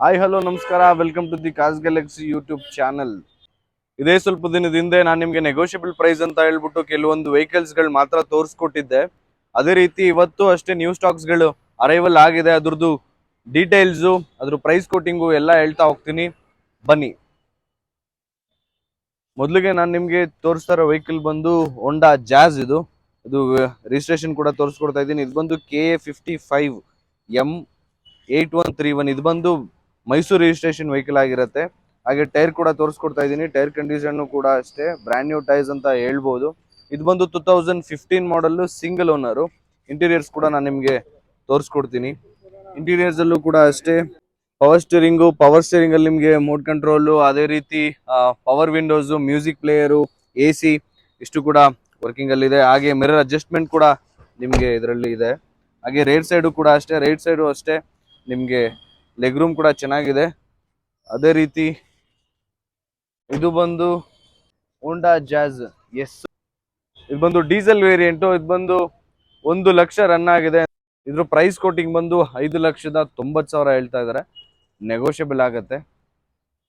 Hi hello ನಮಸ್ಕಾರ, welcome to the cars galaxy YouTube channel. ಇದೇ ಸ್ವಲ್ಪ ದಿನದ ಹಿಂದೆ ನಾನು ನಿಮಗೆ ನೆಗೋಷಿಯಬಲ್ ಪ್ರೈಸ್ ಅಂತ ಹೇಳ್ಬಿಟ್ಟು ಕೆಲವೊಂದು ವೆಹಿಕಲ್ಸ್ಗಳು ಮಾತ್ರ ತೋರಿಸ್ಕೊಟ್ಟಿದ್ದೆ. ಅದೇ ರೀತಿ ಇವತ್ತು ಅಷ್ಟೇ ನ್ಯೂ ಸ್ಟಾಕ್ಸ್ಗಳು ಅರೈವಲ್ ಆಗಿದೆ. ಅದ್ರದ್ದು ಡೀಟೇಲ್ಸು, ಅದ್ರ ಪ್ರೈಸ್ ಕೋಟಿಂಗು ಎಲ್ಲ ಹೇಳ್ತಾ ಹೋಗ್ತೀನಿ, ಬನ್ನಿ. ಮೊದಲಿಗೆ ನಾನು ನಿಮಗೆ ತೋರಿಸ್ತಾ ಇರೋ ವೆಹಿಕಲ್ ಬಂದು ಹೋಂಡಾ ಜಾಜ್. ಇದು ರಿಜಿಸ್ಟ್ರೇಷನ್ ಕೂಡ ತೋರಿಸ್ಕೊಡ್ತಾ ಇದ್ದೀನಿ. ಇದು ಬಂದು KA55M8131. ಇದು ಬಂದು ಮೈಸೂರು ರಿಜಿಸ್ಟ್ರೇಷನ್ ವೆಹಿಕಲ್ ಆಗಿರುತ್ತೆ. ಹಾಗೆ ಟೈರ್ ಕೂಡ ತೋರಿಸ್ಕೊಡ್ತಾ ಇದ್ದೀನಿ. ಟೈರ್ ಕಂಡೀಷನ್ ಕೂಡ ಅಷ್ಟೇ ಬ್ರ್ಯಾಂಡ್ ನ್ಯೂ ಟೈರ್ಸ್ ಅಂತ ಹೇಳ್ಬೋದು. ಇದು ಬಂದು 2015 ಮಾಡಲ್, ಸಿಂಗಲ್ ಓನರು. ಇಂಟೀರಿಯರ್ಸ್ ಕೂಡ ನಾನು ನಿಮಗೆ ತೋರಿಸ್ಕೊಡ್ತೀನಿ. ಇಂಟೀರಿಯರ್ಸ್ ಅಲ್ಲೂ ಕೂಡ ಅಷ್ಟೇ ಪವರ್ ಸ್ಟೇರಿಂಗ್ ಅಲ್ಲಿ ನಿಮಗೆ ಮೋಡ್ ಕಂಟ್ರೋಲು, ಅದೇ ರೀತಿ power Windows, music player, AC ಇಷ್ಟು ಕೂಡ ವರ್ಕಿಂಗ್ ಅಲ್ಲಿ ಇದೆ. ಹಾಗೆ ಮಿರರ್ ಅಡ್ಜಸ್ಟ್ಮೆಂಟ್ ಕೂಡ ನಿಮಗೆ ಇದರಲ್ಲಿ ಇದೆ. ಹಾಗೆ ರೈಟ್ ಸೈಡು ಅಷ್ಟೇ ನಿಮಗೆ ಲೆಗ್ ರೂಮ್ ಕೂಡ ಚೆನ್ನಾಗಿದೆ. ಅದೇ ರೀತಿ ಇದು ಬಂದು ಹೋಂಡಾ ಜಾಜ್ ಎಸ್. ಇದು ಬಂದು ಡೀಸೆಲ್ ವೇರಿಯಂಟು. ಇದು ಬಂದು 1 ಲಕ್ಷ ರನ್ ಆಗಿದೆ. ಇದ್ರ ಪ್ರೈಸ್ ಕೋಟಿಂಗ್ ಬಂದು 5,90,000 ಹೇಳ್ತಾ ಇದ್ದಾರೆ. ನೆಗೋಷಿಯಬಲ್ ಆಗುತ್ತೆ.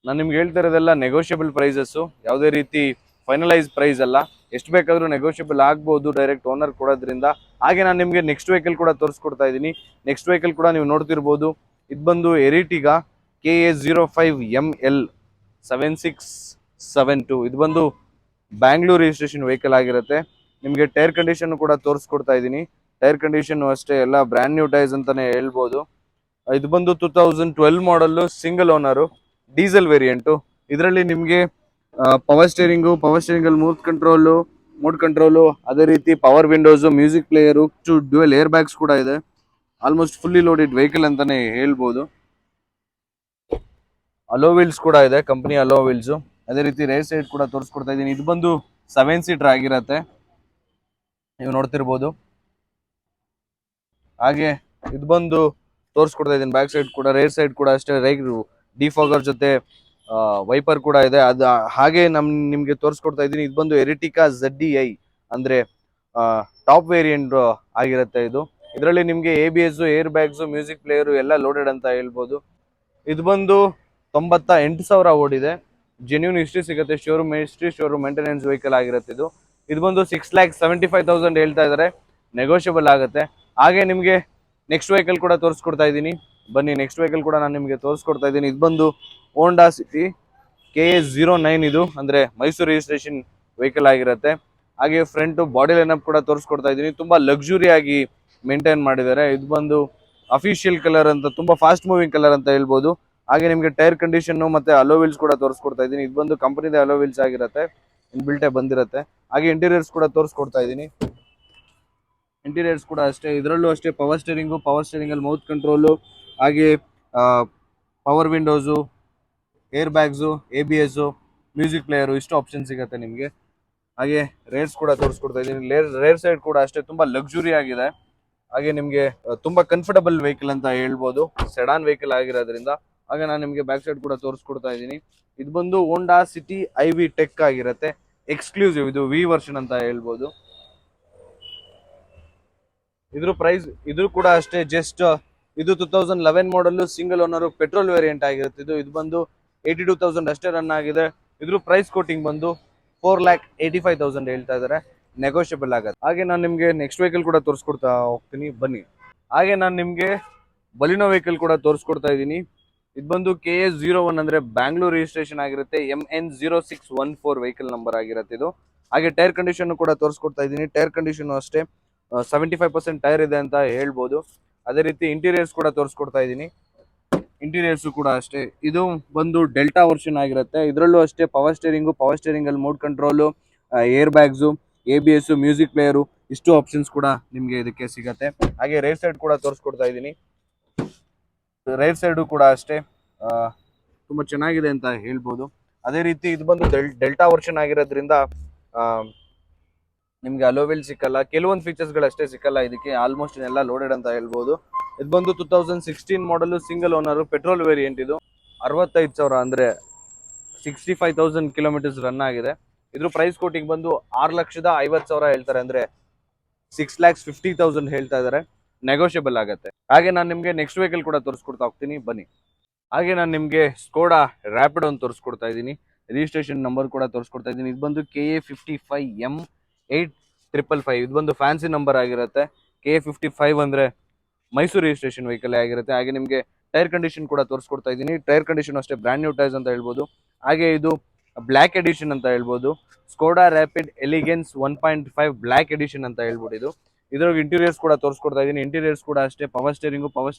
ನಾನು ನಿಮ್ಗೆ ಹೇಳ್ತಾ ಇರೋದೆಲ್ಲ ನೆಗೋಷಿಯಬಲ್ ಪ್ರೈಸಸ್, ಯಾವುದೇ ರೀತಿ ಫೈನಲೈಸ್ ಪ್ರೈಸ್ ಅಲ್ಲ. ಎಷ್ಟು ಬೇಕಾದ್ರೂ ನೆಗೋಷಿಯಬಲ್ ಆಗ್ಬೋದು ಡೈರೆಕ್ಟ್ ಓನರ್ ಕೊಡೋದ್ರಿಂದ. ಹಾಗೆ ನಾನು ನಿಮಗೆ ನೆಕ್ಸ್ಟ್ ವೆಹಿಕಲ್ ಕೂಡ ತೋರಿಸ್ಕೊಡ್ತಾ ಇದ್ದೀನಿ. ನೆಕ್ಸ್ಟ್ ವೆಹಿಕಲ್ ಕೂಡ ನೀವು ನೋಡ್ತಿರ್ಬೋದು. ಇದು ಬಂದು ಎರಿಟಿಗಾ KA05ML7672. ಇದು ಬಂದು ಬ್ಯಾಂಗ್ಳೂರ್ ರಿಜಿಸ್ಟ್ರೇಷನ್ ವೆಹಿಕಲ್ ಆಗಿರುತ್ತೆ. ನಿಮಗೆ ಟೈರ್ ಕಂಡೀಷನ್ ಕೂಡ ತೋರಿಸ್ಕೊಡ್ತಾ ಇದ್ದೀನಿ. ಟೈರ್ ಕಂಡೀಷನ್ ಅಷ್ಟೇ ಎಲ್ಲ ಬ್ರ್ಯಾಂಡ್ ನ್ಯೂ ಟೈರ್ಸ್ ಅಂತಾನೆ ಹೇಳ್ಬೋದು. ಇದು ಬಂದು 2012 ಮಾಡಲ್, ಸಿಂಗಲ್ ಓನರು, ಡೀಸೆಲ್ ವೇರಿಯಂಟು. ಇದರಲ್ಲಿ ನಿಮಗೆ ಪವರ್ ಸ್ಟೇರಿಂಗ್ ಅಲ್ಲಿ ಮೋಡ್ ಕಂಟ್ರೋಲು, ಅದೇ ರೀತಿ power Windows, music player, dual air bags ಕೂಡ ಇದೆ. ಆಲ್ಮೋಸ್ಟ್ ಫುಲ್ಲಿ ಲೋಡೆಡ್ ವೆಹಿಕಲ್ ಅಂತಾನೆ ಹೇಳ್ಬೋದು. ಅಲೋ ವೀಲ್ಸ್ ಕೂಡ ಇದೆ, ಕಂಪನಿ ಅಲೋ ವೀಲ್ಸ್. ಅದೇ ರೀತಿ ರೈಟ್ ಸೈಡ್ ಕೂಡ ತೋರಿಸ್ಕೊಡ್ತಾ ಇದ್ದೀನಿ. ಇದು ಬಂದು 7 ಸೀಟರ್ ಆಗಿರತ್ತೆ, ನೀವು ನೋಡ್ತಿರ್ಬೋದು. ಹಾಗೆ ಇದು ಬಂದು ತೋರಿಸ್ಕೊಡ್ತಾ ಇದ್ದೀನಿ ಬ್ಯಾಕ್ ಸೈಡ್ ಕೂಡ. ರೈಟ್ ಸೈಡ್ ಕೂಡ ಅಷ್ಟೇ ಡಿಫಾಗರ್ ಜೊತೆ ವೈಪರ್ ಕೂಡ ಇದೆ. ಅದು ಹಾಗೆ ನಿಮ್ಗೆ ತೋರಿಸ್ಕೊಡ್ತಾ ಇದ್ದೀನಿ. ಇದು ಬಂದು ಎರಿಟಿಕಾ ZDI ಅಂದ್ರೆ ಟಾಪ್ ವೇರಿಯಂಟ್ ಆಗಿರುತ್ತೆ. ಇದರಲ್ಲಿ ನಿಮ್ಗೆ ABS, air bags, music player ಎಲ್ಲ ಲೋಡೆಡ್ ಅಂತ ಹೇಳ್ಬೋದು. ಇದು ಬಂದು 98,000 ಓಡಿದೆ. ಜೆನ್ಯೂನ್ ಹಿಸ್ಟ್ರಿ ಸಿಗುತ್ತೆ, showroom history, showroom maintenance vehicle ಆಗಿರುತ್ತೆ. ಇದು ಬಂದು 6,75,000 ಹೇಳ್ತಾ ಇದ್ದಾರೆ. ನೆಗೋಷಿಯಬಲ್ ಆಗುತ್ತೆ. ಹಾಗೆ ನಿಮಗೆ ನೆಕ್ಸ್ಟ್ ವೆಹಿಕಲ್ ಕೂಡ ತೋರಿಸ್ಕೊಡ್ತಾ ಇದ್ದೀನಿ, ಬನ್ನಿ. ನೆಕ್ಸ್ಟ್ ವೆಹಿಕಲ್ ಕೂಡ ನಾನು ನಿಮಗೆ ತೋರಿಸ್ಕೊಡ್ತಾ ಇದ್ದೀನಿ. ಇದು ಬಂದು ಹೋಂಡಾ ಸಿಟಿ KA09. ಇದು ಅಂದ್ರೆ ಮೈಸೂರು ರಿಜಿಸ್ಟ್ರೇಷನ್ ವೆಹಿಕಲ್ ಆಗಿರುತ್ತೆ. ಹಾಗೆ ಫ್ರಂಟ್ ಬಾಡಿ ಲೈನಪ್ ಕೂಡ ತೋರಿಸ್ಕೊಡ್ತಾ ಇದ್ದೀನಿ. ತುಂಬಾ ಲಕ್ಸುರಿ ಆಗಿ ಮೇಂಟೈನ್ ಮಾಡಿದ್ದಾರೆ. ಇದು ಬಂದು ಅಫಿಷಿಯಲ್ ಕಲರ್ ಅಂತ, ತುಂಬಾ ಫಾಸ್ಟ್ ಮೂವಿಂಗ್ ಕಲರ್ ಅಂತ ಹೇಳ್ಬೋದು. ಹಾಗೆ ನಿಮಗೆ ಟೈರ್ ಕಂಡೀಷನ್ ಮತ್ತೆ ಅಲೋ ವೀಲ್ಸ್ ಕೂಡ ತೋರಿಸ್ಕೊಡ್ತಾ ಇದ್ದೀನಿ. ಇದು ಬಂದು ಕಂಪನಿದ ಅಲೋ ವೀಲ್ಸ್ ಆಗಿರುತ್ತೆ, ಇನ್ಬಿಲ್ಟೇ ಬಂದಿರುತ್ತೆ. ಹಾಗೆ ಇಂಟೀರಿಯರ್ಸ್ ಕೂಡ ತೋರಿಸ್ಕೊಡ್ತಾ ಇದ್ದೀನಿ. ಇಂಟೀರಿಯರ್ಸ್ ಕೂಡ ಅಷ್ಟೇ, ಇದರಲ್ಲೂ ಅಷ್ಟೇ ಪವರ್ ಸ್ಟೇರಿಂಗ್ ಅಲ್ಲಿ ಮೌತ್ ಕಂಟ್ರೋಲು, ಹಾಗೆ power windows, air bags, ABS, music player, ಇಷ್ಟು ಆಪ್ಷನ್ ಸಿಗುತ್ತೆ ನಿಮಗೆ. ಹಾಗೆ ರೇರ್ಸ್ ಕೂಡ ತೋರಿಸ್ಕೊಡ್ತಾ ಇದ್ದೀನಿ. ರೇರ್ ಸೈಡ್ ಕೂಡ ಅಷ್ಟೇ ತುಂಬಾ ಲಕ್ಸುರಿ ಆಗಿದೆ. ಹಾಗೆ ನಿಮಗೆ ತುಂಬಾ ಕಂಫರ್ಟಬಲ್ ವೆಹಿಕಲ್ ಅಂತ ಹೇಳ್ಬೋದು, ಸೆಡಾನ್ ವೆಹಿಕಲ್ ಆಗಿರೋದ್ರಿಂದ. ಹಾಗೆ ನಾನು ನಿಮಗೆ ಬ್ಯಾಕ್ ಸೈಡ್ ಕೂಡ ತೋರಿಸ್ಕೊಡ್ತಾ ಇದ್ದೀನಿ. ಇದು ಬಂದು ಹೋಂಡಾ ಸಿಟಿ IV ಟೆಕ್ ಆಗಿರುತ್ತೆ, ಎಕ್ಸ್ಕ್ಲೂಸಿವ್. ಇದು V ವರ್ಷನ್ ಅಂತ ಹೇಳ್ಬೋದು. ಇದ್ರ ಪ್ರೈಸ್ ಇದು ಕೂಡ ಅಷ್ಟೇ ಜಸ್ಟ್ ಇದು 2011 ಮಾಡಲ್, ಸಿಂಗಲ್ ಓನರ್, ಪೆಟ್ರೋಲ್ ವೇರಿಯಂಟ್ ಆಗಿರುತ್ತೆ. ಇದು ಬಂದು 82,000 ಅಷ್ಟೇ ರನ್ ಆಗಿದೆ. ಇದ್ರ ಪ್ರೈಸ್ ಕೋಟಿಂಗ್ ಬಂದು 4,85,000 ಹೇಳ್ತಾ ಇದ್ದಾರೆ. ನೆಗೋಷಿಯಬಲ್ ಆಗುತ್ತೆ. ಹಾಗೆ ನಾನು ನಿಮಗೆ ನೆಕ್ಸ್ಟ್ ವೆಹಿಕಲ್ ಕೂಡ ತೋರಿಸ್ಕೊಡ್ತಾ ಹೋಗ್ತೀನಿ, ಬನ್ನಿ. ಹಾಗೆ ನಾನು ನಿಮಗೆ ಬಲಿನೋ ವೆಹಿಕಲ್ ಕೂಡ ತೋರಿಸ್ಕೊಡ್ತಾ ಇದ್ದೀನಿ. ಇದು ಬಂದು KA01 ಅಂದ್ರೆ ಬ್ಯಾಂಗ್ಳೂರ್ ರಿಜಿಸ್ಟ್ರೇಷನ್ ಆಗಿರುತ್ತೆ, MN0614 ವೆಹಿಕಲ್ ನಂಬರ್ ಆಗಿರುತ್ತೆ ಇದು. ಹಾಗೆ ಟೈರ್ ಕಂಡೀಷನ್ ಕೂಡ ತೋರಿಸ್ಕೊಡ್ತಾ ಇದ್ದೀನಿ. ಟೈರ್ ಕಂಡೀಷನ್ ಅಷ್ಟೇ 75% ಟೈರ್ ಇದೆ ಅಂತ ಹೇಳ್ಬೋದು. ಅದೇ ರೀತಿ ಇಂಟೀರಿಯರ್ಸ್ ಕೂಡ ತೋರಿಸ್ಕೊಡ್ತಾ ಇದ್ದೀನಿ. ಇಂಟೀರಿಯರ್ಸ್ ಕೂಡ ಅಷ್ಟೇ, ಇದು ಬಂದು ಡೆಲ್ಟಾ ವರ್ಷನ್ ಆಗಿರುತ್ತೆ. ಇದರಲ್ಲೂ ಅಷ್ಟೇ ಪವರ್ ಸ್ಟೇರಿಂಗ್ ಅಲ್ಲಿ mode control, air bags, ABS, music player, ಇಷ್ಟು ಆಪ್ಷನ್ಸ್ ಕೂಡ ನಿಮಗೆ ಇದಕ್ಕೆ ಸಿಗತ್ತೆ. ಹಾಗೆ ರೈಟ್ ಸೈಡ್ ಕೂಡ ತೋರಿಸ್ಕೊಡ್ತಾ ಇದ್ದೀನಿ. ರೈಟ್ ಸೈಡು ಕೂಡ ಅಷ್ಟೇ ತುಂಬಾ ಚೆನ್ನಾಗಿದೆ ಅಂತ ಹೇಳ್ಬೋದು. ಅದೇ ರೀತಿ ಇದು ಬಂದು ಡೆಲ್ಟಾ ವರ್ಷನ್ ಆಗಿರೋದ್ರಿಂದ ನಿಮ್ಗೆ ಅಲೋವೆಲ್ ಸಿಕ್ಕಲ್ಲ, ಕೆಲವೊಂದು ಫೀಚರ್ಸ್ ಗಳು ಅಷ್ಟೇ ಸಿಕ್ಕಲ್ಲ ಇದಕ್ಕೆ. ಆಲ್ಮೋಸ್ಟ್ ಎಲ್ಲ ಲೋಡೆಡ್ ಅಂತ ಹೇಳ್ಬೋದು. ಇದು ಬಂದು 2016 ಮಾಡಲ್, ಸಿಂಗಲ್ ಓನರ್, ಪೆಟ್ರೋಲ್ ವೇರಿಯಂಟ್. ಇದು 65,000 ಅಂದ್ರೆ 65,000 ಕಿಲೋಮೀಟರ್ಸ್ ರನ್ ಆಗಿದೆ. ಇದ್ರ ಪ್ರೈಸ್ ಕೋಟಿಂಗ್ ಬಂದು 6,50,000 ಹೇಳ್ತಾರೆ, ಅಂದ್ರೆ 6,50,000 ಹೇಳ್ತಾ ಇದಾರೆ. ನೆಗೋಷಿಯಬಲ್ ಆಗುತ್ತೆ. ಹಾಗೆ ನಾನು ನಿಮ್ಗೆ ನೆಕ್ಸ್ಟ್ ವೆಹಿಕಲ್ ಕೂಡ ತೋರಿಸ್ಕೊಡ್ತಾ ಹೋಗ್ತೀನಿ, ಬನ್ನಿ. ಹಾಗೆ ನಾನು ನಿಮಗೆ ಸ್ಕೋಡಾ ರ್ಯಾಪಿಡ್ ಒಂದು ತೋರಿಸ್ಕೊಡ್ತಾ ಇದ್ದೀನಿ. ರಿಜಿಸ್ಟ್ರೇಷನ್ ನಂಬರ್ ಕೂಡ ತೋರಿಸ್ಕೊಡ್ತಾ ಇದ್ದೀನಿ. ಇದು ಬಂದು KA55M8555. ಇದು ಬಂದು ಫ್ಯಾನ್ಸಿ ನಂಬರ್ ಆಗಿರುತ್ತೆ. KA55 ಅಂದ್ರೆ ಮೈಸೂರು ರಿಜಿಸ್ಟ್ರೇಷನ್ ವೆಹಿಕಲ್ ಆಗಿರುತ್ತೆ. ಹಾಗೆ ನಿಮಗೆ ಟೈರ್ ಕಂಡೀಷನ್ ಕೂಡ ತೋರಿಸ್ಕೊಡ್ತಾ ಇದ್ದೀನಿ. ಟೈರ್ ಕಂಡೀಷನ್ ಅಷ್ಟೇ ಬ್ರ್ಯಾಂಡ್ ನ್ಯೂ ಟೈರ್ಸ್ ಅಂತ ಹೇಳ್ಬೋದು. ಹಾಗೆ ಇದು ಬ್ಲ್ಯಾಕ್ ಎಡಿಷನ್ ಅಂತ ಹೇಳ್ಬೋದು. Skoda Rapid Elegance 1.5 black edition ಅಂತ ಹೇಳ್ಬೋದು. ಇದ್ರೊಳಗೆ ಇಂಟೀರಿಯರ್ಸ್ ಕೂಡ ತೋರಿಸ್ಕೊಡ್ತಾ ಇದ್ದೀನಿ. ಇಂಟೀರಿಯರ್ಸ್ ಕೂಡ ಅಷ್ಟೇ ಪವರ್ ಸ್ಟೇರಿಂಗ್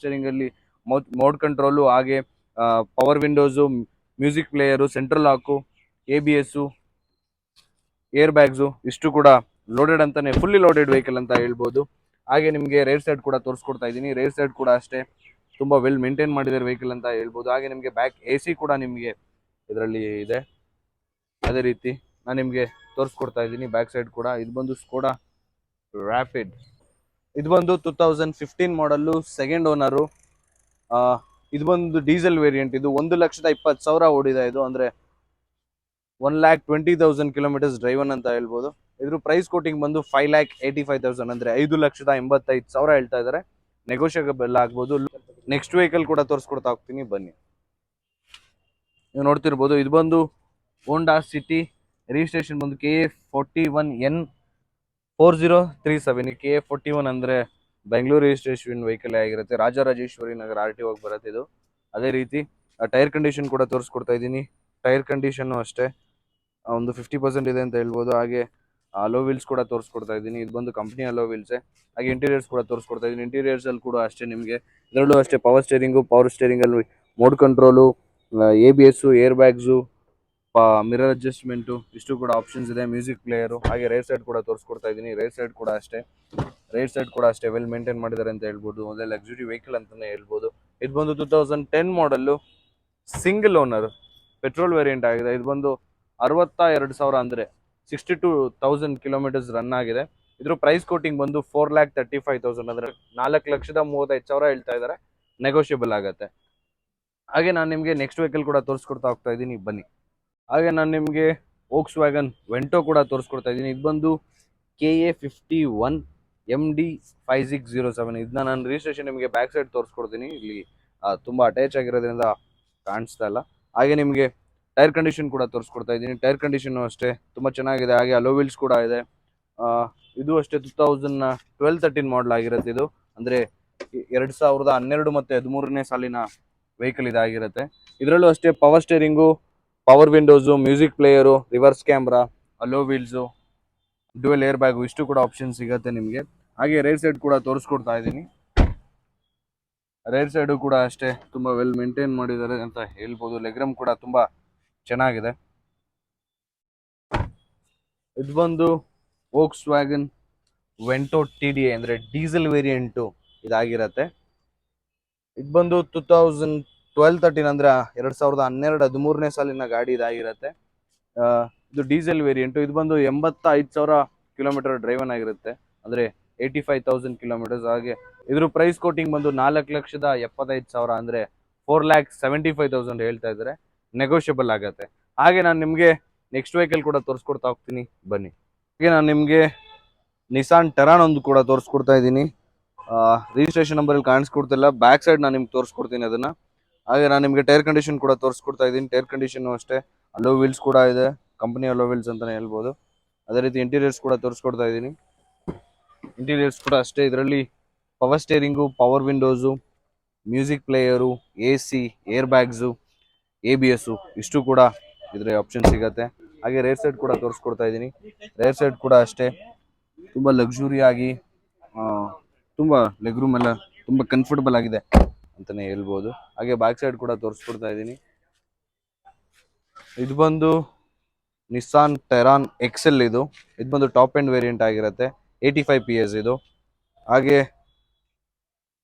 ಅಲ್ಲಿ ಮೋಡ್ ಕಂಟ್ರೋಲು, ಹಾಗೆ power windows, music player, central lock, ABS, air bags ಇಷ್ಟು ಕೂಡ ಲೋಡೆಡ್ ಅಂತಾನೆ, ಫುಲ್ಲಿ ಲೋಡೆಡ್ ವೆಹಿಕಲ್ ಅಂತ ಹೇಳ್ಬೋದು. ಹಾಗೆ ನಿಮಗೆ ರೇರ್ ಸೈಡ್ ಕೂಡ ತೋರಿಸ್ಕೊಡ್ತಾ ಇದ್ದೀನಿ. ರೇರ್ ಸೈಡ್ ಕೂಡ ಅಷ್ಟೇ ತುಂಬಾ ವೆಲ್ ಮೇಂಟೈನ್ ಮಾಡಿದ್ದಾರೆ ವೆಹಿಕಲ್ ಅಂತ ಹೇಳ್ಬೋದು. ಹಾಗೆ ನಿಮಗೆ ಬ್ಯಾಕ್ AC ಕೂಡ ನಿಮಗೆ ಇದರಲ್ಲಿ ಇದೆ. ಅದೇ ರೀತಿ ನಾನು ನಿಮಗೆ ತೋರಿಸ್ಕೊಡ್ತಾ ಇದ್ದೀನಿ ಬ್ಯಾಕ್ ಸೈಡ್ ಕೂಡ. ಇದು ಬಂದು ಸ್ಕೋಡಾ ರ್ಯಾಪಿಡ್. ಇದು ಬಂದು 2015 ಮಾಡಲ್ಲು, ಸೆಕೆಂಡ್ ಓನರು. ಇದು ಬಂದು ಡೀಸೆಲ್ ವೇರಿಯಂಟ್. ಇದು 1,20,000 ಓಡಿದೆ. ಇದು ಅಂದ್ರೆ 1,20,000 ಕಿಲೋಮೀಟರ್ಸ್ ಡ್ರೈವನ್ ಅಂತ ಹೇಳ್ಬೋದು. ಇದ್ರ ಪ್ರೈಸ್ ಕೋಟಿಂಗ್ ಬಂದು 5,85,000 ಅಂದ್ರೆ 5,85,000 ಹೇಳ್ತಾ ಇದ್ದಾರೆ. ನೆಗೋಷಿಯಬಲ್ ಆಗ್ಬೋದು. ನೆಕ್ಸ್ಟ್ ವೆಹಿಕಲ್ ಕೂಡ ತೋರಿಸ್ಕೊಡ್ತಾ ಹೋಗ್ತೀನಿ, ಬನ್ನಿ. ನೀವು ನೋಡ್ತಿರ್ಬೋದು, ಇದು ಬಂದು ಹೋಂಡಾ ಸಿಟಿ. ರಿಜಿಸ್ಟ್ರೇಷನ್ ಬಂದು KA41N4037. KA41 ಅಂದ್ರೆ ಬೆಂಗಳೂರು ರಿಜಿಸ್ಟ್ರೇಷನ್ ವೆಹಿಕಲ್ ಆಗಿರುತ್ತೆ. ರಾಜರಾಜೇಶ್ವರಿ ನಗರ RTO ಬರುತ್ತೆ ಇದು. ಅದೇ ರೀತಿ ಟೈರ್ ಕಂಡೀಷನ್ ಕೂಡ ತೋರಿಸ್ಕೊಡ್ತಾ ಇದ್ದೀನಿ. ಟೈರ್ ಕಂಡೀಷನ್ ಅಷ್ಟೇ ಒಂದು 50% ಇದೆ ಅಂತ ಹೇಳ್ಬೋದು. ಹಾಗೆ ಅಲೋ ವೀಲ್ಸ್ ಕೂಡ ತೋರಿಸ್ಕೊಡ್ತಾ ಇದ್ದೀನಿ. ಇದು ಬಂದು ಕಂಪ್ನಿ ಅಲೋ ವೀಲ್ಸ್. ಹಾಗೆ ಇಂಟೀರಿಯರ್ಸ್ ಕೂಡ ತೋರಿಸ್ಕೊಡ್ತಾ ಇದ್ದೀನಿ. ಇಂಟೀರಿಯರ್ಸ್ ಅಲ್ಲಿ ಕೂಡ ಅಷ್ಟೇ ನಿಮಗೆ ಇದರಲ್ಲೂ ಅಷ್ಟೇ ಪವರ್ ಸ್ಟೇರಿಂಗ್ ಅಲ್ಲಿ mode control, ABS, air bags, mirror adjustment ಇಷ್ಟು ಕೂಡ ಆಪ್ಷನ್ಸ್ ಇದೆ. Music player. ಹಾಗೆ ರೇರ್ ಸೈಡ್ ಕೂಡ ತೋರಿಸ್ಕೊಡ್ತಾ ಇದ್ದೀನಿ. ರೇರ್ ಸೈಡ್ ಕೂಡ ಅಷ್ಟೇ ವೆಲ್ ಮೇಂಟೈನ್ ಮಾಡಿದ್ದಾರೆ ಅಂತ ಹೇಳ್ಬೋದು. ಒಳ್ಳೆ ಲಕ್ಸುರಿ ವೆಹಿಕಲ್ ಅಂತಾನೆ ಹೇಳ್ಬೋದು. ಇದು ಬಂದು 2010 ಮಾಡಲ್ಲು, ಸಿಂಗಲ್ ಓನರ್, ಪೆಟ್ರೋಲ್ ವೇರಿಯಂಟ್ ಆಗಿದೆ. ಇದು ಬಂದು 62,000 ಅಂದ್ರೆ 62,000 ಕಿಲೋಮೀಟರ್ಸ್ ರನ್ ಆಗಿದೆ. ಇದ್ರ ಪ್ರೈಸ್ ಕೋಟಿಂಗ್ ಬಂದು 4,35,000 ಅಂದ್ರೆ 4,35,000 ಹೇಳ್ತಾ ಇದ್ದಾರೆ. ನೆಗೋಷಿಯಬಲ್ ಆಗತ್ತೆ. ಹಾಗೆ ನಾನು ನಿಮಗೆ ನೆಕ್ಸ್ಟ್ ವೆಹಿಕಲ್ ಕೂಡ ತೋರಿಸ್ಕೊಡ್ತಾ ಹೋಗ್ತಾ ಇದ್ದೀನಿ, ಬನ್ನಿ. ಹಾಗೆ ನಾನು ನಿಮಗೆ ವೋಕ್ಸ್ ವ್ಯಾಗನ್ ವೆಂಟೋ ಕೂಡ ತೋರಿಸ್ಕೊಡ್ತಾ ಇದ್ದೀನಿ. ಇದು ಬಂದು KA51MD5607. ಇದನ್ನ ನಾನು ರಿಜಿಸ್ಟ್ರೇಷನ್ ನಿಮಗೆ ಬ್ಯಾಕ್ ಸೈಡ್ ತೋರಿಸ್ಕೊಡ್ತೀನಿ. ಇಲ್ಲಿ ತುಂಬಾ ಅಟ್ಯಾಚ್ ಆಗಿರೋದ್ರಿಂದ ಕಾಣಿಸ್ತಾ ಇಲ್ಲ. ಹಾಗೆ ನಿಮಗೆ ಟೈರ್ ಕಂಡೀಷನ್ ಕೂಡ ತೋರಿಸ್ಕೊಡ್ತಾ ಇದ್ದೀನಿ. ಟೈರ್ ಕಂಡೀಷನ್ ಅಷ್ಟೇ ತುಂಬಾ ಚೆನ್ನಾಗಿದೆ. ಹಾಗೆ ಅಲೋ ವೀಲ್ಸ್ ಕೂಡ ಇದೆ. ಇದು ಅಷ್ಟೇ 2012-13 ಮಾಡಲ್ ಆಗಿರುತ್ತೆ. ಇದು ಅಂದ್ರೆ 2012 ಮತ್ತೆ 13ನೇ ಸಾಲಿನ ವೆಹಿಕಲ್ ಇದಾಗಿರುತ್ತೆ. ಇದರಲ್ಲೂ ಅಷ್ಟೇ power steering, power windows, music player, reverse camera, alloy wheels, dual air bag ಇಷ್ಟು ಕೂಡ ಆಪ್ಷನ್ ಸಿಗುತ್ತೆ ನಿಮಗೆ. ಹಾಗೆ ರೇರ್ ಸೈಡ್ ಕೂಡ ತೋರಿಸ್ಕೊಡ್ತಾ ಇದ್ದೀನಿ. ರೇರ್ ಸೈಡು ಕೂಡ ಅಷ್ಟೇ ತುಂಬಾ ವೆಲ್ ಮೇಂಟೈನ್ ಮಾಡಿದ್ದಾರೆ ಅಂತ ಹೇಳ್ಬೋದು. ಲೆಗ್ರಮ್ ಕೂಡ ತುಂಬಾ ಚೆನ್ನಾಗಿದೆ. ಇದು ಬಂದು ವೋಕ್ಸ್ ವ್ಯಾಗನ್ ವೆಂಟೋ TDI ಅಂದ್ರೆ ಡೀಸೆಲ್ ವೇರಿಯಂಟು ಇದಾಗಿರತ್ತೆ. ಇದು ಬಂದು 2012-13 ಅಂದ್ರೆ 2012-13ನೇ ಸಾಲಿನ ಗಾಡಿ ಇದಾಗಿರುತ್ತೆ. ಇದು ಡೀಸೆಲ್ ವೇರಿಯಂಟು. ಇದು ಬಂದು 85,000 ಕಿಲೋಮೀಟರ್ ಡ್ರೈವನ್ ಆಗಿರುತ್ತೆ, ಅಂದ್ರೆ 85,000 ಕಿಲೋಮೀಟರ್ಸ್. ಹಾಗೆ ಇದ್ರ ಪ್ರೈಸ್ ಕೋಟಿಂಗ್ ಬಂದು 4,75,000 ಅಂದ್ರೆ 4,75,000 ಹೇಳ್ತಾ ಇದ್ದಾರೆ. ನೆಗೋಷಿಯಬಲ್ ಆಗತ್ತೆ. ಹಾಗೆ ನಾನು ನಿಮಗೆ ನೆಕ್ಸ್ಟ್ ವೆಹಿಕಲ್ ಕೂಡ ತೋರಿಸ್ಕೊಡ್ತಾ ಹೋಗ್ತೀನಿ, ಬನ್ನಿ. ಹಾಗೆ ನಾನು ನಿಮಗೆ ನಿಸಾನ್ ಟೆರಾನ್ ಒಂದು ಕೂಡ ತೋರಿಸ್ಕೊಡ್ತಾ ಇದ್ದೀನಿ. ರಿಜಿಸ್ಟ್ರೇಷನ್ ನಂಬರ್ ಇಲ್ಲಿ ಕಾಣಿಸ್ಕೊಡ್ತಿಲ್ಲ. ಬ್ಯಾಕ್ ಸೈಡ್ ನಾನು ನಿಮ್ಗೆ ತೋರಿಸ್ಕೊಡ್ತೀನಿ ಅದನ್ನ. ಹಾಗೆ ನಾನು ನಿಮಗೆ ಟೈರ್ ಕಂಡೀಷನ್ ಕೂಡ ತೋರಿಸ್ಕೊಡ್ತಾ ಇದ್ದೀನಿ. ಟೈರ್ ಕಂಡೀಷನ್ ಅಷ್ಟೇ ಅಲೋ ವೀಲ್ಸ್ ಕೂಡ ಇದೆ, ಕಂಪನಿ ಅಲೋ ವೀಲ್ಸ್ ಅಂತಾನೆ ಹೇಳ್ಬೋದು. ಅದೇ ರೀತಿ ಇಂಟೀರಿಯರ್ಸ್ ಕೂಡ ತೋರಿಸ್ಕೊಡ್ತಾ ಇದ್ದೀನಿ. ಇಂಟೀರಿಯರ್ಸ್ ಕೂಡ ಅಷ್ಟೇ. ಇದರಲ್ಲಿ power steering, power windows, music player, AC, air bags, ABS ಇಷ್ಟು ಕೂಡ ಇದ್ರೆ ಆಪ್ಷನ್ ಸಿಗತ್ತೆ. ಹಾಗೆ ರೇರ್ ಸೈಡ್ ಕೂಡ ತೋರಿಸ್ಕೊಡ್ತಾ ಇದ್ದೀನಿ. ರೇರ್ ಸೈಡ್ ಕೂಡ ಅಷ್ಟೇ ತುಂಬಾ ಲಕ್ಸುರಿ ಆಗಿ ತುಂಬಾ ಲೆಗ್ ರೂಮ್ ಎಲ್ಲ ತುಂಬಾ ಕಂಫರ್ಟಬಲ್ ಆಗಿದೆ ಅಂತಾನೆ ಹೇಳ್ಬೋದು. ಹಾಗೆ ಬ್ಯಾಕ್ ಸೈಡ್ ಕೂಡ ತೋರಿಸ್ಕೊಡ್ತಾ ಇದ್ದೀನಿ. ಇದು ಬಂದು ನಿಸಾನ್ ಟೆರಾನ್ XL. ಇದು ಬಂದು ಟಾಪ್ ಎಂಡ್ ವೇರಿಯಂಟ್ ಆಗಿರುತ್ತೆ. 85 PS ಇದು. ಹಾಗೆ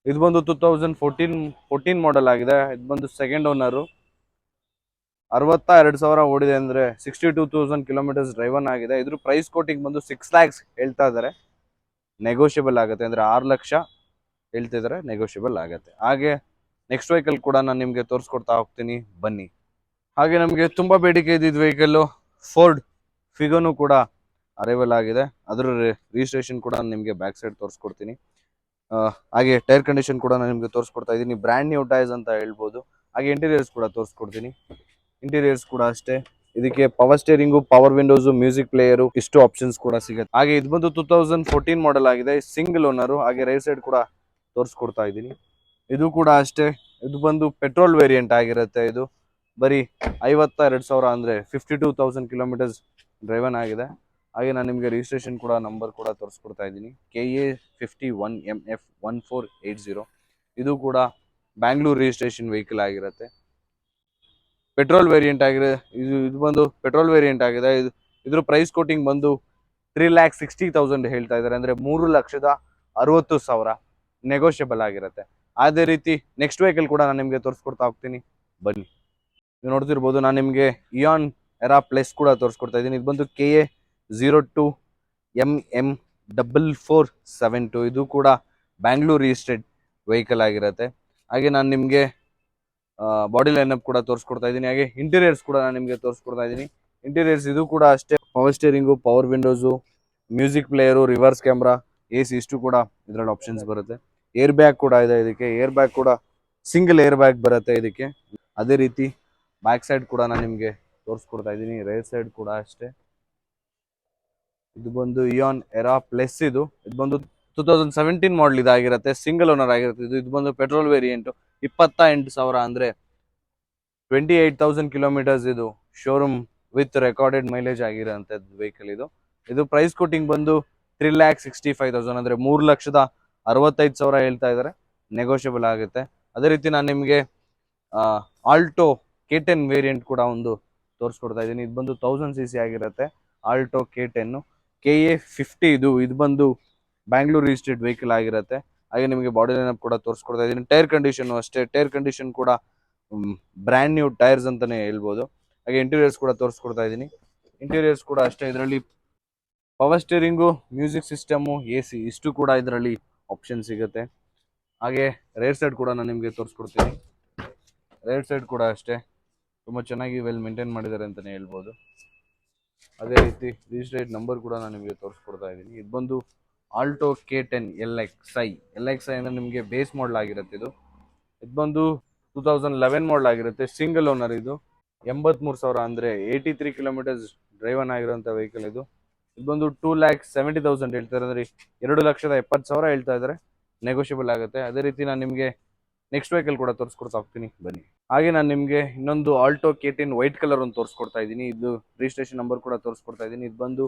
ಇದು ಬಂದು 2014 ಮಾಡಲ್ ಆಗಿದೆ. ಇದು ಬಂದು ಸೆಕೆಂಡ್ ಓನರು. 62,000 ಓಡಿದೆ ಅಂದ್ರೆ 62,000 ಕಿಲೋಮೀಟರ್ಸ್ ಡ್ರೈವನ್ ಆಗಿದೆ. ಇದ್ರ ಪ್ರೈಸ್ ಕೋಟಿಂಗ್ ಬಂದು 6 lakhs ಹೇಳ್ತಾ ಇದ್ದಾರೆ. ನೆಗೋಷಿಯಬಲ್ ಆಗುತ್ತೆ, ಅಂದ್ರೆ 6 ಲಕ್ಷ ಹೇಳ್ತಿದ್ದಾರೆ, ನೆಗೋಷಿಯಬಲ್ ಆಗುತ್ತೆ. ಹಾಗೆ ನೆಕ್ಸ್ಟ್ ವೆಹಿಕಲ್ ಕೂಡ ನಾನು ನಿಮಗೆ ತೋರಿಸ್ಕೊಡ್ತಾ ಹೋಗ್ತೀನಿ, ಬನ್ನಿ. ಹಾಗೆ ನಮಗೆ ತುಂಬಾ ಬೇಡಿಕೆ ಇದ್ದಿದ್ದು ವೆಹಿಕಲ್ ಫೋರ್ಡ್ ಫಿಗೋನು ಕೂಡ ಅರೈವಲ್ ಆಗಿದೆ. ಅದರ ರಿಜಿಸ್ಟ್ರೇಷನ್ ಕೂಡ ನಿಮಗೆ ಬ್ಯಾಕ್ ಸೈಡ್ ತೋರಿಸ್ಕೊಡ್ತೀನಿ. ಹಾಗೆ ಟೈರ್ ಕಂಡೀಷನ್ ಕೂಡ ನಾನು ನಿಮಗೆ ತೋರಿಸ್ಕೊಡ್ತಾ ಇದ್ದೀನಿ. ಬ್ರ್ಯಾಂಡ್ ನ್ಯೂ ಟೈರ್ಸ್ ಅಂತ ಹೇಳ್ಬೋದು. ಹಾಗೆ ಇಂಟೀರಿಯರ್ಸ್ ಕೂಡ ತೋರಿಸ್ಕೊಡ್ತೀನಿ. ಇಂಟೀರಿಯರ್ಸ್ ಕೂಡ ಅಷ್ಟೇ, ಇದಕ್ಕೆ power steering, power Windows, music player ಇಷ್ಟು ಆಪ್ಷನ್ಸ್ ಕೂಡ ಸಿಗುತ್ತೆ. ಹಾಗೆ ಇದು ಬಂದು 2014 ಮಾಡೆಲ್ ಆಗಿದೆ, ಸಿಂಗಲ್ ಓನರು. ಹಾಗೆ ರೈಟ್ ಸೈಡ್ ಕೂಡ ತೋರಿಸ್ಕೊಡ್ತಾ ಇದ್ದೀನಿ. ಇದು ಕೂಡ ಅಷ್ಟೇ, ಇದು ಬಂದು ಪೆಟ್ರೋಲ್ ವೇರಿಯಂಟ್ ಆಗಿರುತ್ತೆ. ಇದು ಬರೀ 52,000 ಅಂದರೆ 52,000 ಕಿಲೋಮೀಟರ್ಸ್ ಡ್ರೈವನ್ ಆಗಿದೆ. ಹಾಗೆ ನಾನು ನಿಮಗೆ ರಿಜಿಸ್ಟ್ರೇಷನ್ ಕೂಡ ನಂಬರ್ ಕೂಡ ತೋರಿಸ್ಕೊಡ್ತಾ ಇದ್ದೀನಿ, KA51MF1480. ಇದು ಕೂಡ ಬ್ಯಾಂಗ್ಳೂರ್ ರಿಜಿಸ್ಟ್ರೇಷನ್ ವೆಹಿಕಲ್ ಆಗಿರುತ್ತೆ, ಪೆಟ್ರೋಲ್ ವೇರಿಯಂಟ್ ಆಗಿದೆ. ಇದು ಬಂದು ಪೆಟ್ರೋಲ್ ವೇರಿಯಂಟ್ ಆಗಿದೆ. ಇದ್ರ ಪ್ರೈಸ್ ಕೋಟಿಂಗ್ ಬಂದು 3,60,000 ಹೇಳ್ತಾ ಇದ್ದಾರೆ, ಅಂದರೆ 3,60,000 ನೆಗೋಷಿಯಬಲ್ ಆಗಿರುತ್ತೆ. ಅದೇ ರೀತಿ ನೆಕ್ಸ್ಟ್ ವೆಹಿಕಲ್ ಕೂಡ ನಾನು ನಿಮಗೆ ತೋರಿಸ್ಕೊಡ್ತಾ ಹೋಗ್ತೀನಿ, ಬನ್ನಿ. ನೀವು ನೋಡ್ತಿರ್ಬೋದು, ನಾನು ನಿಮಗೆ ಇಯಾನ್ ಎರಾ ಪ್ಲಸ್ ಕೂಡ ತೋರಿಸ್ಕೊಡ್ತಾ ಇದ್ದೀನಿ. ಇದು ಬಂದು KA02MM4472. ಇದು ಕೂಡ ಬ್ಯಾಂಗ್ಳೂರ್ ರಿಜಿಸ್ಟರ್ಡ್ ವೆಹಿಕಲ್ ಆಗಿರುತ್ತೆ. ಹಾಗೆ ನಾನು ನಿಮಗೆ ಬಾಡಿ ಲೈನಪ್ ಕೂಡ ತೋರಿಸ್ಕೊಡ್ತಾ ಇದ್ದೀನಿ. ಹಾಗೆ ಇಂಟೀರಿಯರ್ಸ್ ಕೂಡ ನಾನು ನಿಮಗೆ ತೋರಿಸ್ಕೊಡ್ತಾ ಇದ್ದೀನಿ. ಇಂಟೀರಿಯರ್ಸ್ ಇದು ಕೂಡ ಅಷ್ಟೇ, power steering, power windows, music player, reverse camera, AC ಇಷ್ಟು ಕೂಡ ಇದರಲ್ಲಿ ಆಪ್ಷನ್ಸ್ ಬರುತ್ತೆ. ಏರ್ ಬ್ಯಾಗ್ ಕೂಡ ಇದೆ ಇದಕ್ಕೆ, ಏರ್ ಬ್ಯಾಗ್ ಕೂಡ ಸಿಂಗಲ್ ಏರ್ ಬ್ಯಾಗ್ ಬರುತ್ತೆ ಇದಕ್ಕೆ. ಅದೇ ರೀತಿ ಬ್ಯಾಕ್ ಸೈಡ್ ಕೂಡ ನಾನು ನಿಮಗೆ ತೋರಿಸ್ಕೊಡ್ತಾ ಇದ್ದೀನಿ. ರೈಟ್ ಸೈಡ್ ಕೂಡ ಅಷ್ಟೇ, ಇದು ಬಂದು ಇಯಾನ್ ಎರಾ ಪ್ಲಸ್. ಇದು ಬಂದು 2017 ಮಾಡಲ್ ಇದಾಗಿರುತ್ತೆ, ಸಿಂಗಲ್ ಓನರ್ ಆಗಿರುತ್ತೆ. ಇದು ಬಂದು ಪೆಟ್ರೋಲ್ ವೇರಿಯಂಟು, 28,000 ಅಂದರೆ 28,000 ಕಿಲೋಮೀಟರ್ಸ್. ಇದು ಶೋರೂಮ್ ವಿತ್ ರೆಕಾರ್ಡೆಡ್ ಮೈಲೇಜ್ ಆಗಿರೋಂಥದ್ದು ವೆಹಿಕಲ್. ಇದು ಪ್ರೈಸ್ ಕೋಟಿಂಗ್ ಬಂದು 3,65,000 ಅಂದರೆ 3,65,000 ಹೇಳ್ತಾ ಇದ್ದಾರೆ, ನೆಗೋಷಿಯಬಲ್ ಆಗುತ್ತೆ. ಅದೇ ರೀತಿ ನಾನು ನಿಮಗೆ ಆಲ್ಟೋ K10 ವೇರಿಯಂಟ್ ಕೂಡ ಒಂದು ತೋರಿಸ್ಕೊಡ್ತಾ ಇದ್ದೀನಿ. ಇದು ಬಂದು 1000cc ಆಗಿರುತ್ತೆ, ಆಲ್ಟೋ K10 KA50. ಇದು ಬಂದು ಬ್ಯಾಂಗ್ಳೂರ್ ರಿಜಿಸ್ಟರ್ಡ್ ವೆಹಿಕಲ್ ಆಗಿರುತ್ತೆ. ಹಾಗೆ ನಿಮಗೆ ಬಾಡಿ ಲೈನಪ್ ಕೂಡ ತೋರಿಸ್ಕೊಡ್ತಾ ಇದ್ದೀನಿ. ಟೈರ್ ಕಂಡೀಷನ್ ಅಷ್ಟೇ, ಟೈರ್ ಕಂಡೀಷನ್ ಕೂಡ ಬ್ರ್ಯಾಂಡ್ ನ್ಯೂ ಟೈರ್ಸ್ ಅಂತಾನೆ ಹೇಳ್ಬೋದು. ಹಾಗೆ ಇಂಟೀರಿಯರ್ಸ್ ಕೂಡ ತೋರಿಸ್ಕೊಡ್ತಾ ಇದ್ದೀನಿ. ಇಂಟೀರಿಯರ್ಸ್ ಕೂಡ ಅಷ್ಟೇ, ಇದರಲ್ಲಿ power steering, music system, AC ಇಷ್ಟು ಕೂಡ ಇದರಲ್ಲಿ ಆಪ್ಷನ್ ಸಿಗುತ್ತೆ. ಹಾಗೆ ರೇರ್ ಸೈಡ್ ಕೂಡ ನಾನು ನಿಮಗೆ ತೋರಿಸ್ಕೊಡ್ತೀನಿ. ರೇರ್ ಸೈಡ್ ಕೂಡ ಅಷ್ಟೇ, ತುಂಬ ಚೆನ್ನಾಗಿ ವೆಲ್ ಮೇಂಟೈನ್ ಮಾಡಿದ್ದಾರೆ ಅಂತಲೇ ಹೇಳ್ಬೋದು. ಅದೇ ರೀತಿ ರಿಜಿಸ್ಟ್ರೇಟ್ ನಂಬರ್ ಕೂಡ ನಾನು ನಿಮಗೆ ತೋರಿಸ್ಕೊಡ್ತಾ ಇದ್ದೀನಿ. ಇದು ಬಂದು ಆಲ್ಟೋ K10 LXI ಅಂದರೆ ನಿಮಗೆ ಬೇಸ್ ಮಾಡಲ್ ಆಗಿರುತ್ತೆ. ಇದು ಬಂದು 2011 ಮಾಡಲ್ ಆಗಿರುತ್ತೆ, ಸಿಂಗಲ್ ಓನರ್. ಇದು 83,000 ಅಂದರೆ 83 ಕಿಲೋಮೀಟರ್ಸ್ ಡ್ರೈವನ್ ಆಗಿರೋಂಥ ವೆಹಿಕಲ್. ಇದು ಬಂದು 2,70,000 ಹೇಳ್ತಾರೆ, ಅಂದರೆ 2,70,000 ಹೇಳ್ತಾ ಇದ್ದಾರೆ, ನೆಗೋಷಿಯಬಲ್ ಆಗುತ್ತೆ. ಅದೇ ರೀತಿ ನಾನು ನಿಮಗೆ ನೆಕ್ಸ್ಟ್ ವೆಹಿಕಲ್ ಕೂಡ ತೋರಿಸ್ಕೊಡ್ತಾ ಹೋಗ್ತೀನಿ, ಬನ್ನಿ. ಹಾಗೆ ನಾನು ನಿಮಗೆ ಇನ್ನೊಂದು ಆಲ್ಟೋ K10 ವೈಟ್ ಕಲರ್ ಒಂದು ತೋರಿಸ್ಕೊಡ್ತಾ ಇದ್ದೀನಿ. ಇದು ರಿಜಿಸ್ಟ್ರೇಷನ್ ನಂಬರ್ ಕೂಡ ತೋರಿಸ್ಕೊಡ್ತಾ ಇದ್ದೀನಿ. ಇದು ಬಂದು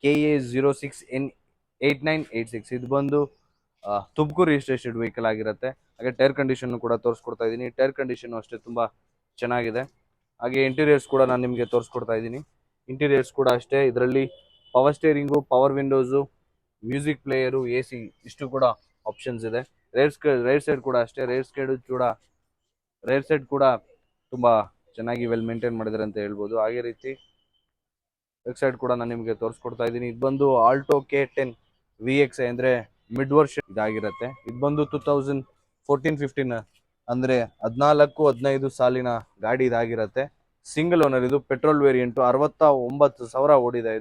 KA06N8986. ಇದು ಬಂದು ತುಮಕೂರು ರಿಜಿಸ್ಟ್ರೇಷನ್ ವೆಹಿಕಲ್ ಆಗಿರುತ್ತೆ. ಹಾಗೆ ಟೈರ್ ಕಂಡೀಷನ್ ಕೂಡ ತೋರಿಸ್ಕೊಡ್ತಾ ಇದ್ದೀನಿ. ಟೈರ್ ಕಂಡೀಷನ್ ಅಷ್ಟೇ ತುಂಬ ಚೆನ್ನಾಗಿದೆ. ಹಾಗೆ ಇಂಟೀರಿಯರ್ಸ್ ಕೂಡ ನಾನು ನಿಮಗೆ ತೋರಿಸ್ಕೊಡ್ತಾ ಇದ್ದೀನಿ. ಇಂಟೀರಿಯರ್ಸ್ ಕೂಡ ಅಷ್ಟೇ, ಇದರಲ್ಲಿ power steering, power windows, music player, AC ಇಷ್ಟು ಕೂಡ ಆಪ್ಷನ್ಸ್ ಇದೆ. ರೈಟ್ ಸೈಡ್ ಕೂಡ ಅಷ್ಟೇ, ರೈಟ್ ಸೈಡ್ ಕೂಡ ತುಂಬ ಚೆನ್ನಾಗಿ ವೆಲ್ ಮೇಂಟೈನ್ ಮಾಡಿದ್ದಾರೆ ಅಂತ ಹೇಳ್ಬೋದು. ಹಾಗೆ ರೀತಿ ಲೆಫ್ಟ್ ಸೈಡ್ ಕೂಡ ನಾನು ನಿಮಗೆ ತೋರಿಸ್ಕೊಡ್ತಾ ಇದ್ದೀನಿ. ಇದು ಬಂದು ಆಲ್ಟೋ K10 VXI ಅಂದರೆ ಮಿಡ್ ವರ್ಷನ್ ಇದಾಗಿರುತ್ತೆ. ಇದು ಬಂದು 2014-15 ಅಂದರೆ 14-15 ಸಾಲಿನ ಗಾಡಿ ಇದಾಗಿರುತ್ತೆ, ಸಿಂಗಲ್ ಓನರ್. ಇದು ಪೆಟ್ರೋಲ್ ವೇರಿಯಂಟು, 69,000 ಓಡಿದೆ.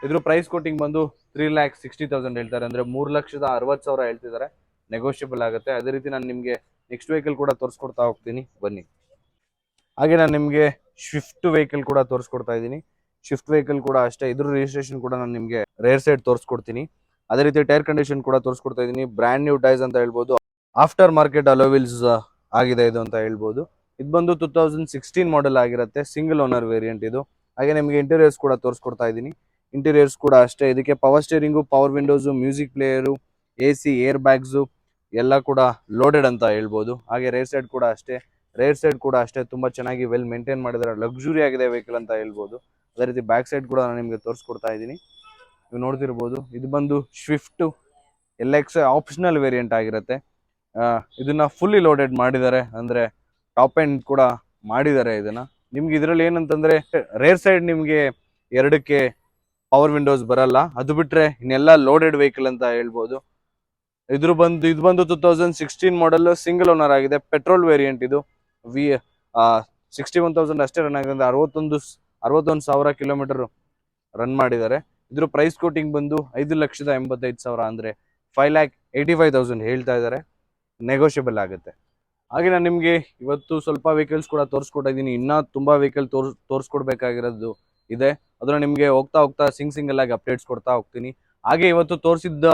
ಇದ್ರ ಪ್ರೈಸ್ ಕೋಟಿಂಗ್ ಬಂದು 3,60,000 ಹೇಳ್ತಾರೆ, ಅಂದರೆ 3,60,000 ಹೇಳ್ತಿದ್ದಾರೆ, ನೆಗೋಷಿಯಬಲ್ ಆಗುತ್ತೆ. ಅದೇ ರೀತಿ ನಾನು ನಿಮಗೆ ನೆಕ್ಸ್ಟ್ ವೆಹಿಕಲ್ ಕೂಡ ತೋರಿಸ್ಕೊಡ್ತಾ ಹೋಗ್ತೀನಿ, ಬನ್ನಿ. ಹಾಗೆ ನಾನು ನಿಮಗೆ ಸ್ವಿಫ್ಟ್ ವೆಹಿಕಲ್ ಕೂಡ ತೋರಿಸ್ಕೊಡ್ತಾ ಇದ್ದೀನಿ. ಸ್ವಿಫ್ಟ್ ವೆಹಿಕಲ್ ಕೂಡ ಅಷ್ಟೇ, ಇದ್ರ ರಿಜಿಸ್ಟ್ರೇಷನ್ ಕೂಡ ನಾನು ನಿಮಗೆ ರೇರ್ ಸೈಡ್ ತೋರಿಸ್ಕೊಡ್ತೀನಿ. ಅದೇ ರೀತಿ ಟೈರ್ ಕಂಡೀಷನ್ ಕೂಡ ತೋರಿಸ್ಕೊಡ್ತಾ ಇದ್ದೀನಿ. ಬ್ರ್ಯಾಂಡ್ ನ್ಯೂ ಟೈರ್ಸ್ ಅಂತ ಹೇಳ್ಬೋದು, ಆಫ್ಟರ್ ಮಾರ್ಕೆಟ್ ಅಲೋವಿಲ್ಸ್ ಆಗಿದೆ ಇದು ಅಂತ ಹೇಳ್ಬೋದು. ಇದು ಬಂದು 2016 ಮಾಡೆಲ್ ಆಗಿರುತ್ತೆ, ಸಿಂಗಲ್ ಓನರ್ ವೇರಿಯಂಟ್ ಇದು. ಹಾಗೆ ನಿಮಗೆ ಇಂಟೀರಿಯರ್ಸ್ ಕೂಡ ತೋರಿಸ್ಕೊಡ್ತಾ ಇದ್ದೀನಿ. ಇಂಟೀರಿಯರ್ಸ್ ಕೂಡ ಅಷ್ಟೇ, ಇದಕ್ಕೆ power steering, power windows, music player, AC, air bags ಎಲ್ಲ ಕೂಡ ಲೋಡೆಡ್ ಅಂತ ಹೇಳ್ಬೋದು. ಹಾಗೆ ರೇರ್ ಸೈಡ್ ಕೂಡ ಅಷ್ಟೇ ತುಂಬ ಚೆನ್ನಾಗಿ ವೆಲ್ ಮೇಂಟೈನ್ ಮಾಡಿದ್ದಾರೆ, ಲಕ್ಸುರಿ ಆಗಿದೆ ವೆಹಿಕಲ್ ಅಂತ ಹೇಳ್ಬೋದು. ಅದೇ ರೀತಿ ಬ್ಯಾಕ್ ಸೈಡ್ ಕೂಡ ನಾನು ನಿಮಗೆ ತೋರಿಸ್ಕೊಡ್ತಾ ಇದ್ದೀನಿ, ನೀವು ನೋಡ್ತಿರ್ಬೋದು. ಇದು ಬಂದು ಸ್ವಿಫ್ಟ್ LXI ಆಪ್ಷನಲ್ ವೇರಿಯಂಟ್ ಆಗಿರುತ್ತೆ. ಇದನ್ನ ಫುಲ್ಲಿ ಲೋಡೆಡ್ ಮಾಡಿದ್ದಾರೆ, ಅಂದರೆ ಟಾಪ್ ಎಂಡ್ ಕೂಡ ಮಾಡಿದ್ದಾರೆ ಇದನ್ನ. ನಿಮ್ಗೆ ಇದರಲ್ಲಿ ಏನಂತಂದ್ರೆ ರೇರ್ ಸೈಡ್ ನಿಮಗೆ ಎರಡಕ್ಕೆ ಪವರ್ ವಿಂಡೋಸ್ ಬರಲ್ಲ, ಅದು ಬಿಟ್ರೆ ಇನ್ನೆಲ್ಲ ಲೋಡೆಡ್ ವೆಹಿಕಲ್ ಅಂತ ಹೇಳ್ಬೋದು. ಇದು ಬಂದು 2016 ಮಾಡೆಲ್, ಸಿಂಗಲ್ ಓನರ್ ಆಗಿದೆ, ಪೆಟ್ರೋಲ್ ವೇರಿಯಂಟ್. ಇದು 61,000 ಅಷ್ಟೇ ರನ್ ಆಗಿದೆ, 61,000 ಕಿಲೋಮೀಟರ್ ರನ್ ಮಾಡಿದ್ದಾರೆ. ಇದ್ರ ಪ್ರೈಸ್ ಕೋಟಿಂಗ್ ಬಂದು 5,85,000 ಅಂದರೆ 5,85,000 ಹೇಳ್ತಾ ಇದ್ದಾರೆ, ನೆಗೋಷಿಯಬಲ್ ಆಗುತ್ತೆ. ಹಾಗೆ ನಾನು ನಿಮಗೆ ಇವತ್ತು ಸ್ವಲ್ಪ ವೆಹಿಕಲ್ಸ್ ಕೂಡ ತೋರಿಸ್ಕೊಡ್ತಾ ಇದ್ದೀನಿ. ಇನ್ನೂ ತುಂಬ ವೆಹಿಕಲ್ ತೋರಿಸ್ಕೊಡ್ಬೇಕಾಗಿರೋದು ಇದೆ. ಅದನ್ನ ನಿಮಗೆ ಹೋಗ್ತಾ ಹೋಗ್ತಾ ಸಿಂಗಲ್ ಆಗಿ ಅಪ್ಡೇಟ್ಸ್ ಕೊಡ್ತಾ ಹೋಗ್ತೀನಿ. ಹಾಗೆ ಇವತ್ತು ತೋರಿಸಿದ್ದ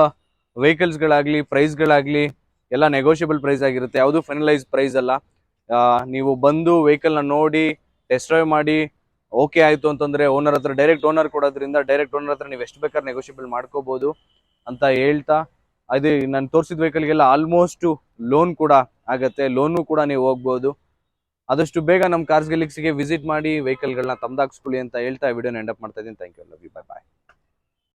ವೆಹಿಕಲ್ಸ್ಗಳಾಗಲಿ ಪ್ರೈಸ್ಗಳಾಗಲಿ ಎಲ್ಲ ನೆಗೋಷಿಯಬಲ್ ಪ್ರೈಸ್ ಆಗಿರುತ್ತೆ, ಯಾವುದು ಫೈನಲೈಸ್ ಪ್ರೈಸ್ ಅಲ್ಲ. ನೀವು ಬಂದು ವೆಹಿಕಲ್ನ ನೋಡಿ ಟೆಸ್ಟ್ ಡ್ರೈವ್ ಮಾಡಿ ಓಕೆ ಆಯಿತು ಅಂತಂದರೆ ಓನರ್ ಹತ್ರ ಡೈರೆಕ್ಟ್ ಓನರ್ ಕೊಡೋದ್ರಿಂದ ಡೈರೆಕ್ಟ್ ಓನರ್ ಹತ್ರ ನೀವು ಎಷ್ಟು ಬೇಕಾದ್ರೆ ನೆಗೋಷಿಯಬಲ್ ಮಾಡ್ಕೋಬೋದು ಅಂತ ಹೇಳ್ತಾ, ಅದೇ ನಾನು ತೋರಿಸಿದ ವೆಹಿಕಲ್ಗೆಲ್ಲ ಆಲ್ಮೋಸ್ಟ್ ಲೋನ್ ಕೂಡ ಆಗತ್ತೆ, ಲೋನು ಕೂಡ ನೀವು ಹೋಗ್ಬೋದು. ಆದಷ್ಟು ಬೇಗ ನಮ್ಮ ಕಾರ್ಸ್ ಗ್ಯಾಲಕ್ಸಿಗೆ ವಿಸಿಟ್ ಮಾಡಿ ವೆಹಿಕಲ್ಗಳನ್ನ ತಮ್ದಾಗಿಸ್ಕೊಳ್ಳಿ ಅಂತ ಹೇಳ್ತಾ ವಿಡಿಯೋನ ಎಂಡ್ ಅಪ್ ಮಾಡ್ತಾ ಇದ್ದೀನಿ. Thank you, love you, bye bye.